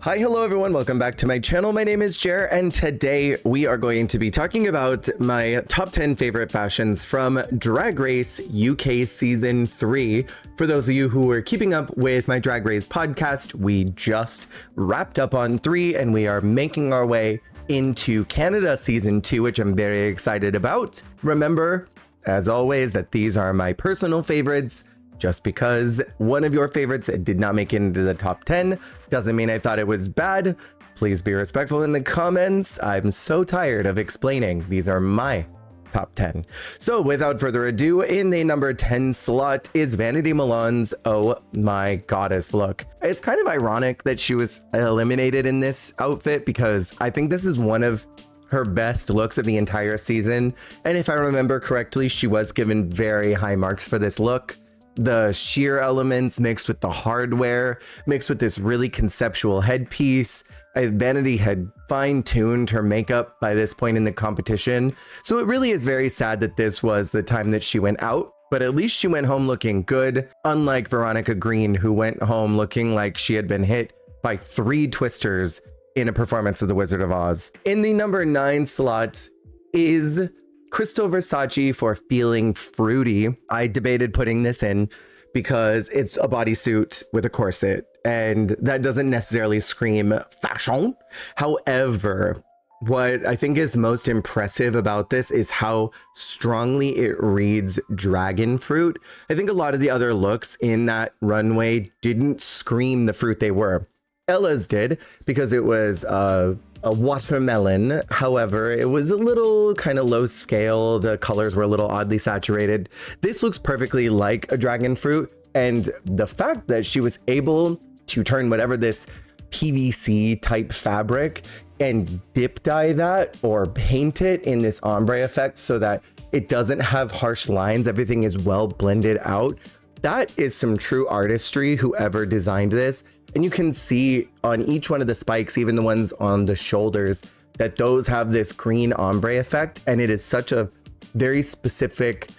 Hi, hello everyone, welcome back to my channel. My name is Jer, and today we are going to be talking about my top 10 favorite fashions from Drag Race UK Season 3. For those of you who are keeping up with my Drag Race podcast, we just wrapped up on 3 and we are making our way into Canada Season 2, which I'm very excited about. Remember, as always, that these are my personal favorites. Just because one of your favorites did not make it into the top 10 doesn't mean I thought it was bad. Please be respectful in the comments. I'm so tired of explaining. These are my top 10. So without further ado, in the number 10 slot is Vanity Milan's Oh My Goddess look. It's kind of ironic that she was eliminated in this outfit because I think this is one of her best looks of the entire season. And if I remember correctly, she was given very high marks for this look. The sheer elements mixed with the hardware, mixed with this really conceptual headpiece. Vanity had fine-tuned her makeup by this point in the competition. So it really is very sad that this was the time that she went out, but at least she went home looking good, unlike Veronica Green, who went home looking like she had been hit by 3 twisters in a performance of The Wizard of Oz. In the number 9 slot is Crystal Versace for Feeling Fruity. I debated putting this in because it's a bodysuit with a corset, and that doesn't necessarily scream fashion. However, what I think is most impressive about this is how strongly it reads dragon fruit. I think a lot of the other looks in that runway didn't scream the fruit they were. Ella's did because it was a watermelon. However, it was a little kind of low scale. The colors were a little oddly saturated. This looks perfectly like a dragon fruit. And the fact that she was able to turn whatever this PVC type fabric and dip dye that or paint it in this ombre effect so that it doesn't have harsh lines, everything is well blended out. That is some true artistry, whoever designed this. And you can see on each one of the spikes, even the ones on the shoulders, that those have this green ombre effect. And it is such a very specific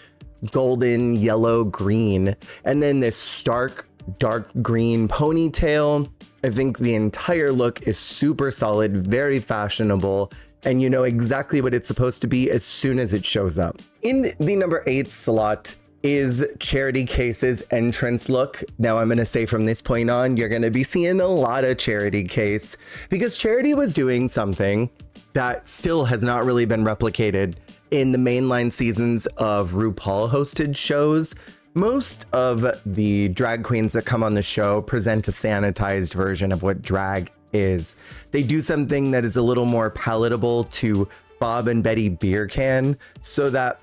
golden yellow green. And then this stark dark green ponytail. I think the entire look is super solid, very fashionable. And you know exactly what it's supposed to be as soon as it shows up. In the number 8 slot is Charity Kase's entrance look. Now I'm going to say from this point on, you're going to be seeing a lot of Charity Kase because Charity was doing something that still has not really been replicated in the mainline seasons of RuPaul hosted shows. Most of the drag queens that come on the show present a sanitized version of what drag is. They do something that is a little more palatable to Bob and Betty beer can so that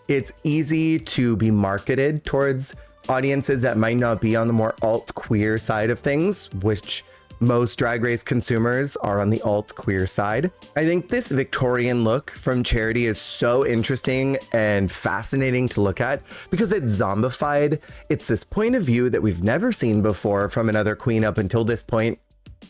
it's easy to be marketed towards audiences that might not be on the more alt queer side of things, which most Drag Race consumers are on the alt queer side. I think this Victorian look from Charity is so interesting and fascinating to look at because it's zombified. It's this point of view that we've never seen before from another queen up until this point.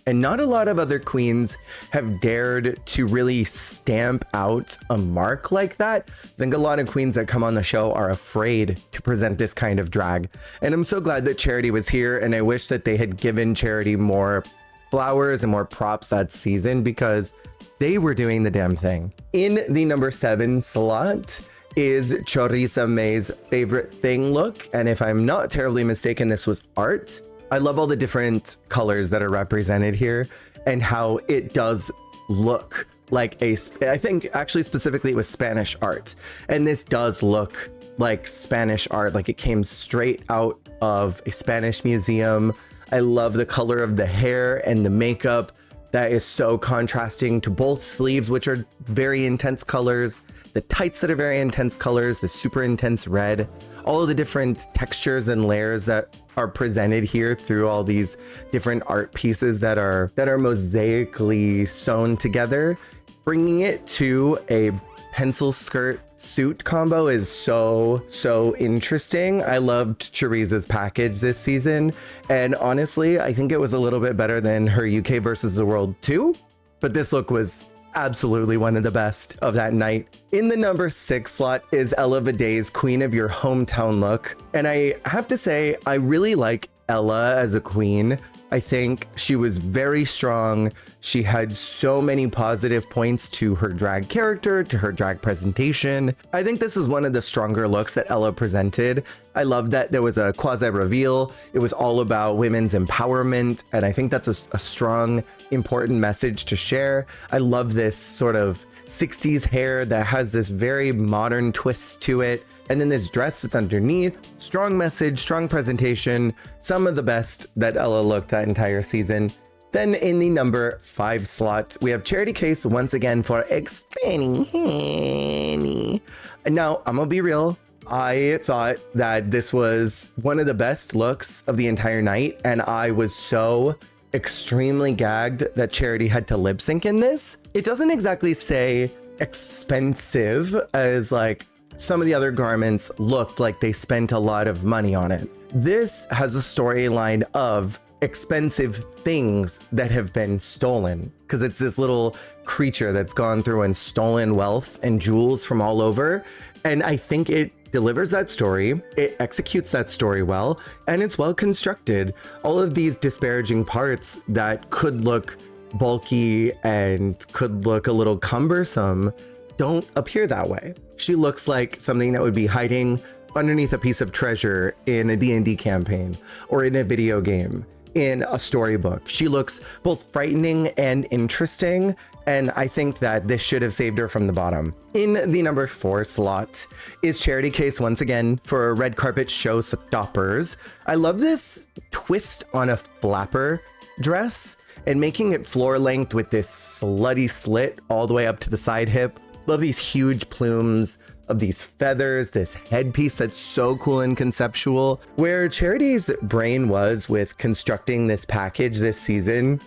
And not a lot of other queens have dared to really stamp out a mark like that. I think a lot of queens that come on the show are afraid to present this kind of drag. And I'm so glad that Charity was here, and I wish that they had given Charity more flowers and more props that season because they were doing the damn thing. In the number 7 slot is Choriza May's favorite thing look. And if I'm not terribly mistaken, this was art. I love all the different colors that are represented here and how it does look like I think actually specifically it was Spanish art. And this does look like Spanish art, like it came straight out of a Spanish museum. I love the color of the hair and the makeup. That is so contrasting to both sleeves, which are very intense colors, the tights that are very intense colors, the super intense red, all of the different textures and layers that are presented here through all these different art pieces that are mosaically sewn together. Bringing it to a pencil skirt suit combo is so interesting. I loved Choriza's package this season, and honestly, I think it was a little bit better than her UK versus the World 2, but this look was absolutely one of the best of that night. In the number 6 slot is Ella Vaday's Queen of Your Hometown look, and I have to say, I really like Ella as a queen. I think she was very strong. She had so many positive points to her drag character, to her drag presentation. I think this is one of the stronger looks that Ella presented. I love that there was a quasi reveal. It was all about women's empowerment, and I think that's a strong, important message to share. I love this sort of 60s hair that has this very modern twist to it. And then this dress that's underneath, strong message, strong presentation, some of the best that Ella looked that entire season. Then in the number 5 slot, we have Charity Kase once again for Expanding Honey. And now, I'm gonna be real. I thought that this was one of the best looks of the entire night, and I was so extremely gagged that Charity had to lip sync in this. It doesn't exactly say expensive as like some of the other garments looked like they spent a lot of money on it. This has a storyline of expensive things that have been stolen, because it's this little creature that's gone through and stolen wealth and jewels from all over. And I think it delivers that story, it executes that story well, and it's well constructed. All of these disparaging parts that could look bulky and could look a little cumbersome don't appear that way. She looks like something that would be hiding underneath a piece of treasure in a D&D campaign or in a video game, in a storybook. She looks both frightening and interesting, and I think that this should have saved her from the bottom. In the number 4 slot is Charity Kase once again for Red Carpet Showstoppers. I love this twist on a flapper dress and making it floor length with this slutty slit all the way up to the side hip. Love these huge plumes of these feathers, this headpiece that's so cool and conceptual. Where Charity's brain was with constructing this package this season,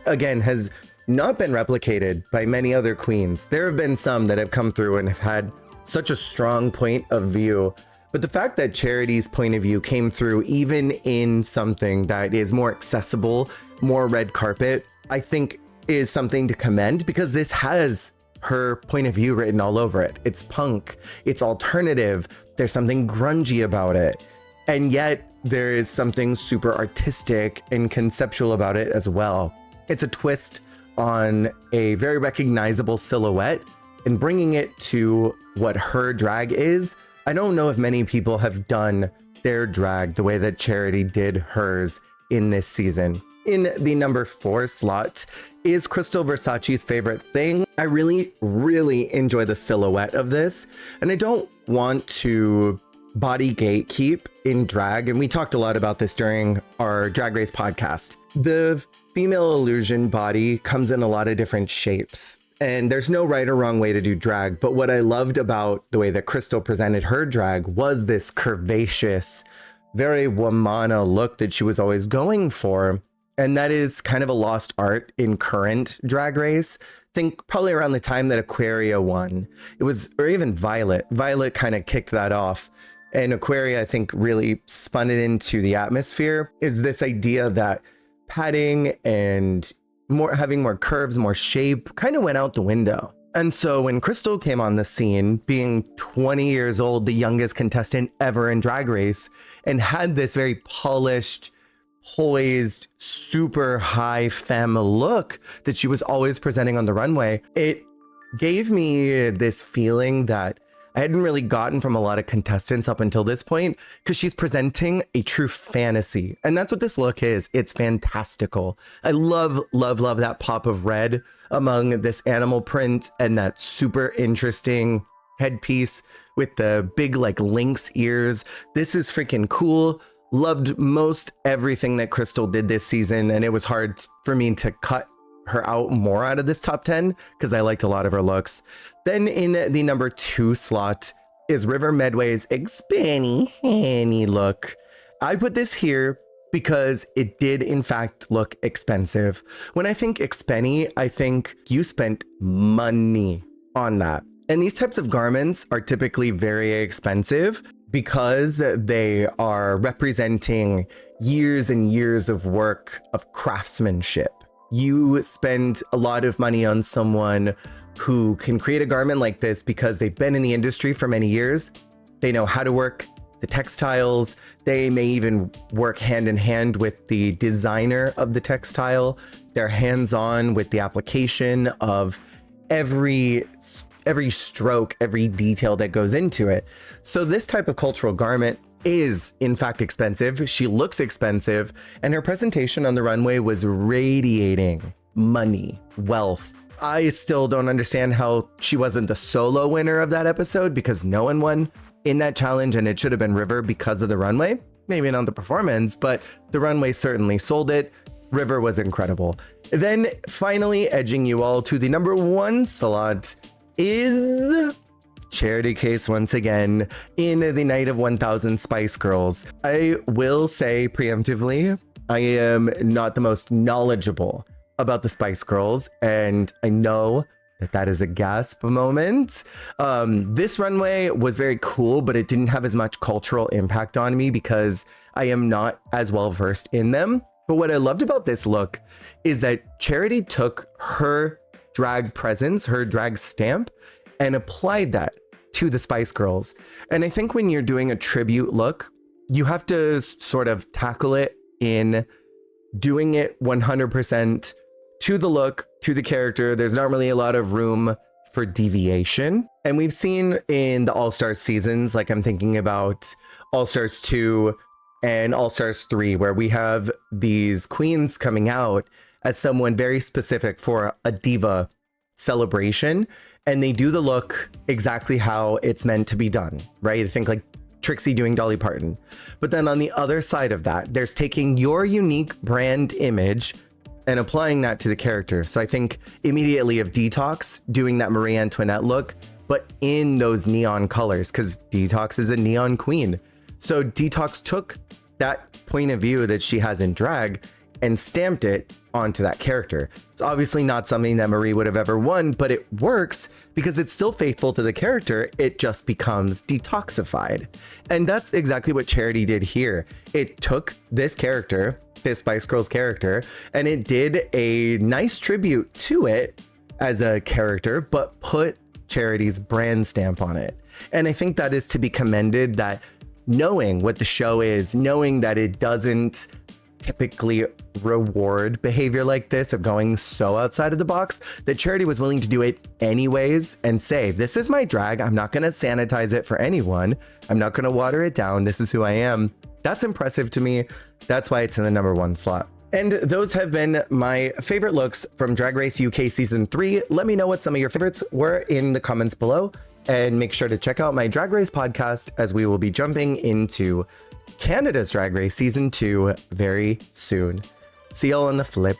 again, has not been replicated by many other queens. There have been some that have come through and have had such a strong point of view. But the fact that Charity's point of view came through even in something that is more accessible, more red carpet, I think is something to commend, because this has her point of view written all over it. It's punk, it's alternative, there's something grungy about it, and yet there is something super artistic and conceptual about it as well. It's a twist on a very recognizable silhouette and bringing it to what her drag is. I don't know if many people have done their drag the way that Charity did hers in this season. In the number 4 slot is Crystal Versace's Favorite Thing. I really, really enjoy the silhouette of this, and I don't want to body gatekeep in drag, and we talked a lot about this during our Drag Race podcast. The female illusion body comes in a lot of different shapes, and there's no right or wrong way to do drag, but what I loved about the way that Crystal presented her drag was this curvaceous, very womana look that she was always going for. And that is kind of a lost art in current Drag Race. Think probably around the time that Aquaria won. It was, or even Violet. Violet kind of kicked that off. And Aquaria, I think, really spun it into the atmosphere, is this idea that padding and having more curves, more shape kind of went out the window. And so when Crystal came on the scene, being 20 years old, the youngest contestant ever in Drag Race, and had this very polished, poised, super high femme look that she was always presenting on the runway, it gave me this feeling that I hadn't really gotten from a lot of contestants up until this point, because she's presenting a true fantasy. And that's what this look is. It's fantastical. I love, love, love that pop of red among this animal print and that super interesting headpiece with the big like lynx ears. This is freaking cool. Loved most everything that Crystal did this season, and it was hard for me to cut her out more out of this top 10 because I liked a lot of her looks. Then in the number 2 slot is River Medway's Expanny Hanny look. I put this here because it did in fact look expensive. When I think expenny, I think you spent money on that. And these types of garments are typically very expensive because they are representing years and years of work of craftsmanship. You spend a lot of money on someone who can create a garment like this because they've been in the industry for many years. They know how to work, the textiles. They may even work hand in hand with the designer of the textile. They're hands-on with the application of every stroke, every detail that goes into it. So this type of cultural garment is in fact expensive. She looks expensive, and her presentation on the runway was radiating money, wealth. I still don't understand how she wasn't the solo winner of that episode, because no one won in that challenge, and it should have been River because of the runway. Maybe not the performance, but the runway certainly sold it. River was incredible. Then finally, edging you all to the number 1 slot is Charity Kase once again in the Night of 1000 Spice Girls. I will say preemptively, I am not the most knowledgeable about the Spice Girls, and I know that is a gasp moment. This runway was very cool, but it didn't have as much cultural impact on me because I am not as well versed in them. But what I loved about this look is that Charity took her drag presence, her drag stamp, and applied that to the Spice Girls. And I think when you're doing a tribute look, you have to sort of tackle it in doing it 100% to the look, to the character. There's not really a lot of room for deviation. And we've seen in the All-Stars seasons, like I'm thinking about All-Stars 2 and All-Stars 3, where we have these queens coming out as someone very specific for a diva celebration, and they do the look exactly how it's meant to be done, right? I think like Trixie doing Dolly Parton. But then on the other side of that, there's taking your unique brand image and applying that to the character. So I think immediately of Detox doing that Marie Antoinette look, but in those neon colors, because Detox is a neon queen. So Detox took that point of view that she has in drag and stamped it onto that character. It's obviously not something that Marie would have ever won, but it works because it's still faithful to the character. It just becomes detoxified. And that's exactly what Charity did here. It took this character, this Spice Girls character, and it did a nice tribute to it as a character, but put Charity's brand stamp on it. And I think that is to be commended, that knowing what the show is, knowing that it doesn't typically reward behavior like this of going so outside of the box, that Charity was willing to do it anyways and say, this is my drag. I'm not going to sanitize it for anyone. I'm not going to water it down. This is who I am. That's impressive to me. That's why it's in the number 1 slot. And those have been my favorite looks from Drag Race UK Season 3. Let me know what some of your favorites were in the comments below, and make sure to check out my Drag Race podcast, as we will be jumping into Canada's Drag Race Season 2 very soon. See y'all on the flip.